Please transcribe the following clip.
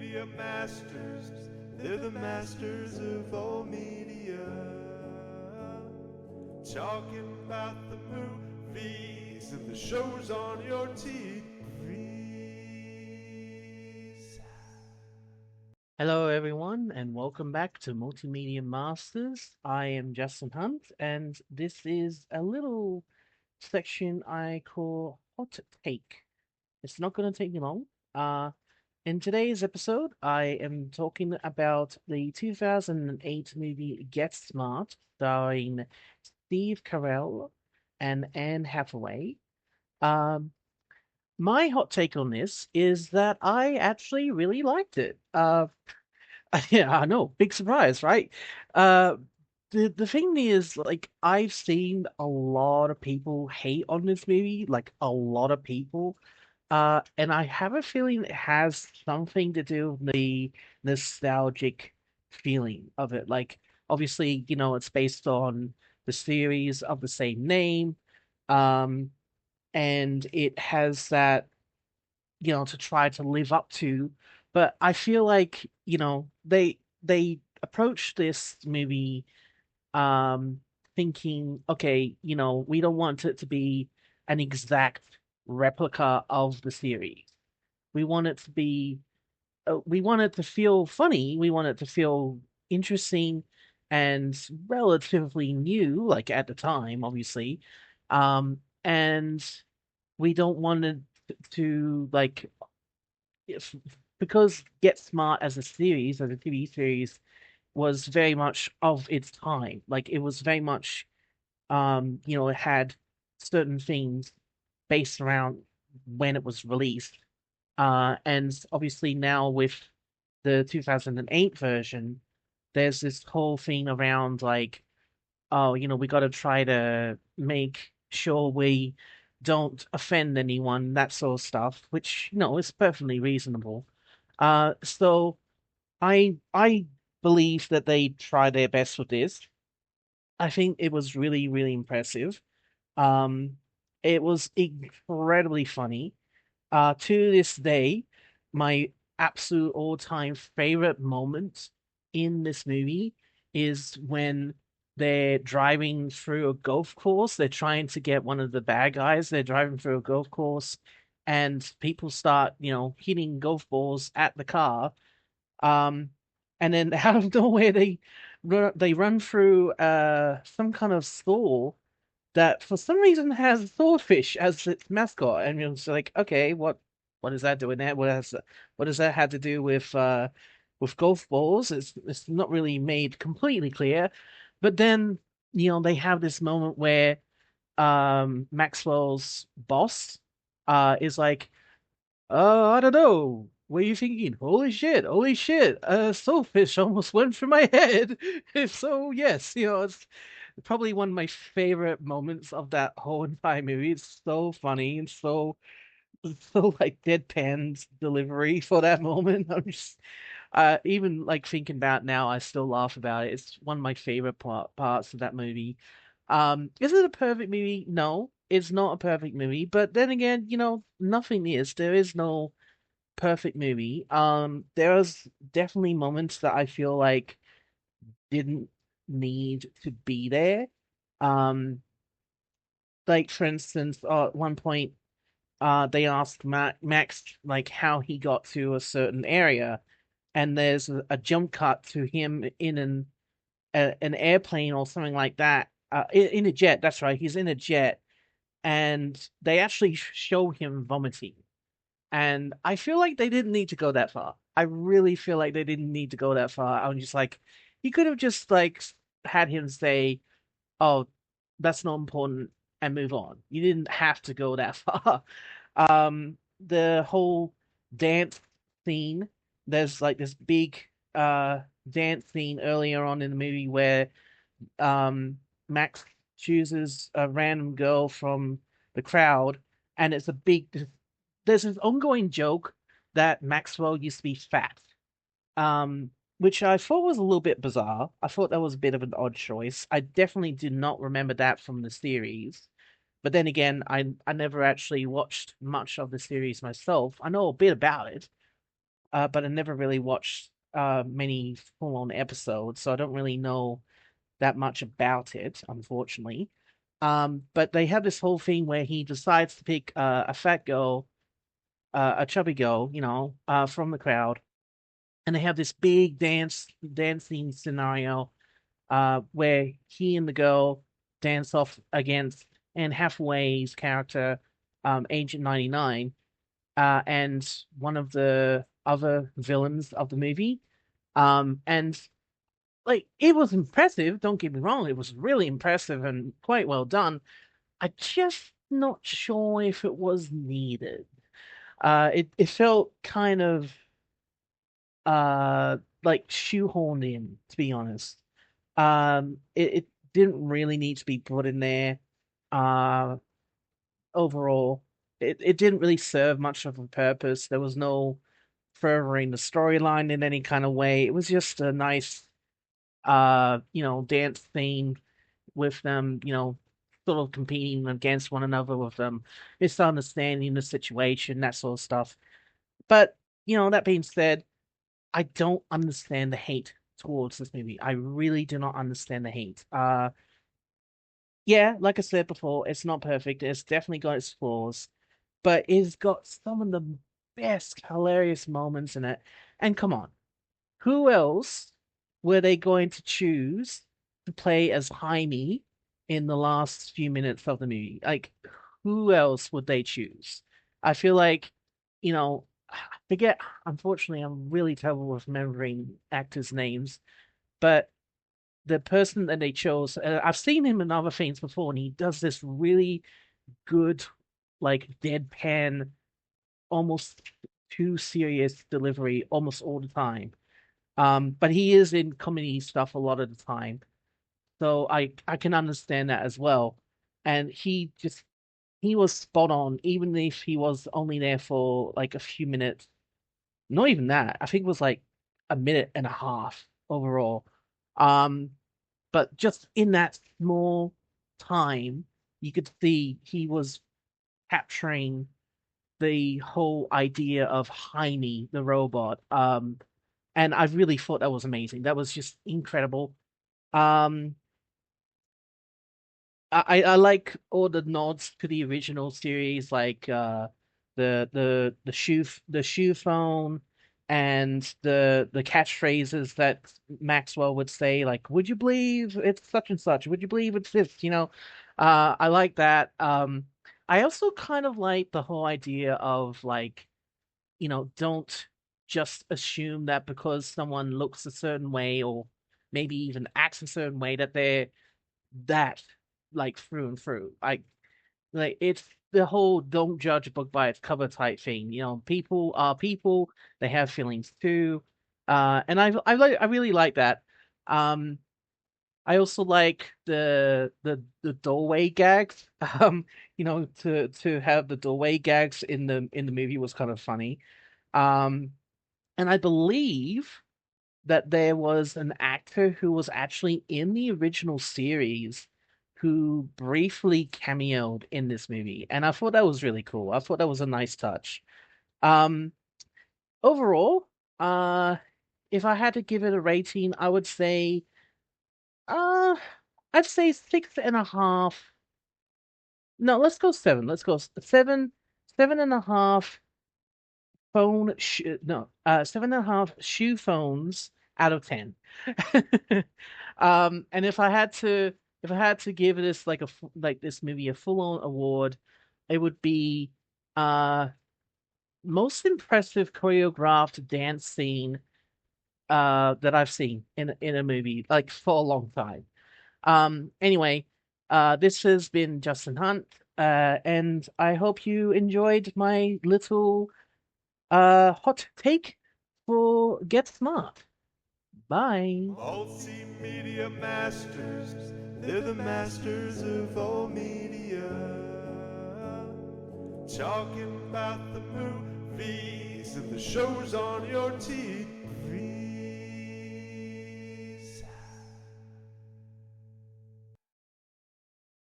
media masters. They're the masters of all media. Talking about the movies and the shows on your TVs. Hello, everyone, and welcome back to Multimedia Masters. I am Justin Hunt, and this is a little section I call Hot Take. It's not going to take me long. Uh, in today's episode, I am talking about the 2008 movie Get Smart, starring Steve Carell and Anne Hathaway. Um, my hot take on this is that I actually really liked it. Yeah, I know. Big surprise, right? Uh, the thing is, like, I've seen a lot of people hate on this movie, like a lot of people. And I have a feeling it has something to do with the nostalgic feeling of it. Like, obviously, it's based on the series of the same name. Um, and it has that to try to live up to. But I feel like, they approach this movie um thinking, okay, we don't want it to be an exact replica of the series. We want it to be we want it to feel funny, we want it to feel interesting and relatively new, like at the time, obviously. And we don't want it to like if, because Get Smart as a series, as a TV series, was very much of its time. Like it was very much, it had certain things based around when it was released. And obviously now with the 2008 version, there's this whole thing around like, oh, we got to try to make sure we don't offend anyone, that sort of stuff, which, is perfectly reasonable. So I believe that they tried their best with this. I think it was really, really impressive. Um, it was incredibly funny. To this day, my absolute all-time favorite moment in this movie is when they're driving through a golf course. They're trying to get one of the bad guys. They're driving through a golf course, and people start, hitting golf balls at the car. Um, and then out of nowhere, they run through some kind of store that for some reason has a swordfish as its mascot, and you're just like, okay, what is that doing there? What does that have to do with golf balls? It's not really made completely clear, but then they have this moment where Maxwell's boss is like, I don't know. What are you thinking? Holy shit, a swordfish almost went through my head. So yes, it's probably one of my favorite moments of that whole entire movie. It's so funny and so like deadpan delivery for that moment. I'm just even like thinking about it now, I still laugh about it. It's one of my favorite parts of that movie. Is it a perfect movie? No, it's not a perfect movie. But then again, nothing is. There is no perfect movie. There's definitely moments that I feel like didn't need to be there. Um, like for instance, at one point, they asked Max like how he got to a certain area, and there's a jump cut to him in an airplane or something like that. In a jet. That's right. He's in a jet, and they actually show him vomiting. And I feel like they didn't need to go that far. I really feel like they didn't need to go that far. I'm just like, you could have just like had him say, "Oh, that's not important," and move on. You didn't have to go that far. The whole dance scene. There's like this big dance scene earlier on in the movie where Max chooses a random girl from the crowd, and it's a big. There's this ongoing joke that Maxwell used to be fat, um, which I thought was a little bit bizarre. I thought that was a bit of an odd choice. I definitely do not remember that from the series. But then again, I never actually watched much of the series myself. I know a bit about it, but I never really watched many full-on episodes, so I don't really know that much about it, unfortunately. But they have this whole thing where he decides to pick a fat girl, a chubby girl, from the crowd, and they have this big dancing scenario where he and the girl dance off against Anne Hathaway's character, Agent 99, and one of the other villains of the movie. And like it was impressive, don't get me wrong, it was really impressive and quite well done. I just not sure if it was needed. It felt kind of like shoehorned in, to be honest. It didn't really need to be put in there. Uh, Overall, it didn't really serve much of a purpose. There was no furthering the storyline in any kind of way. It was just a nice dance scene with them, sort of competing against one another with them, misunderstanding the situation, that sort of stuff. But, that being said, I don't understand the hate towards this movie. I really do not understand the hate. Yeah, like I said before, it's not perfect. It's definitely got its flaws, but it's got some of the best hilarious moments in it. And come on, who else were they going to choose to play as Jaime in the last few minutes of the movie? Like, who else would they choose? I feel like, I forget, unfortunately, I'm really terrible with remembering actors' names, but the person that they chose, I've seen him in other things before, and he does this really good, like, deadpan, almost too serious delivery almost all the time. But he is in comedy stuff a lot of the time, so I can understand that as well. And he was spot on, even if he was only there for like a few minutes. Not even that. I think it was like a minute and a half overall. Um, but just in that small time, you could see he was capturing the whole idea of Jaime, the robot. And I really thought that was amazing. That was just incredible. Um, I like all the nods to the original series, like the shoe phone and the catchphrases that Maxwell would say, like "Would you believe it's such and such? Would you believe it's this?" I like that. I also kind of like the whole idea of like don't just assume that because someone looks a certain way or maybe even acts a certain way that they're that like through and through. Like it's the whole don't judge a book by its cover type thing. People are people, they have feelings too. And I really like that. Um I also like the doorway gags. To have the doorway gags in the movie was kind of funny. Um and I believe that there was an actor who was actually in the original series who briefly cameoed in this movie, and I thought that was really cool. I thought that was a nice touch. Um, Overall, uh, if I had to give it a rating, I would say, uh, I'd say 6.5. No, let's go seven. Let's go seven, 7.5 no, 7.5 shoe phones out of 10. And if I had to give this like this movie a full-on award, it would be uh most impressive choreographed dance scene that I've seen in a movie like for a long time. Anyway, this has been Justin Hunt, and I hope you enjoyed my little hot take for Get Smart. Bye. Multimedia masters, they're the masters of all media. Talking about the movies and the shows on your TV.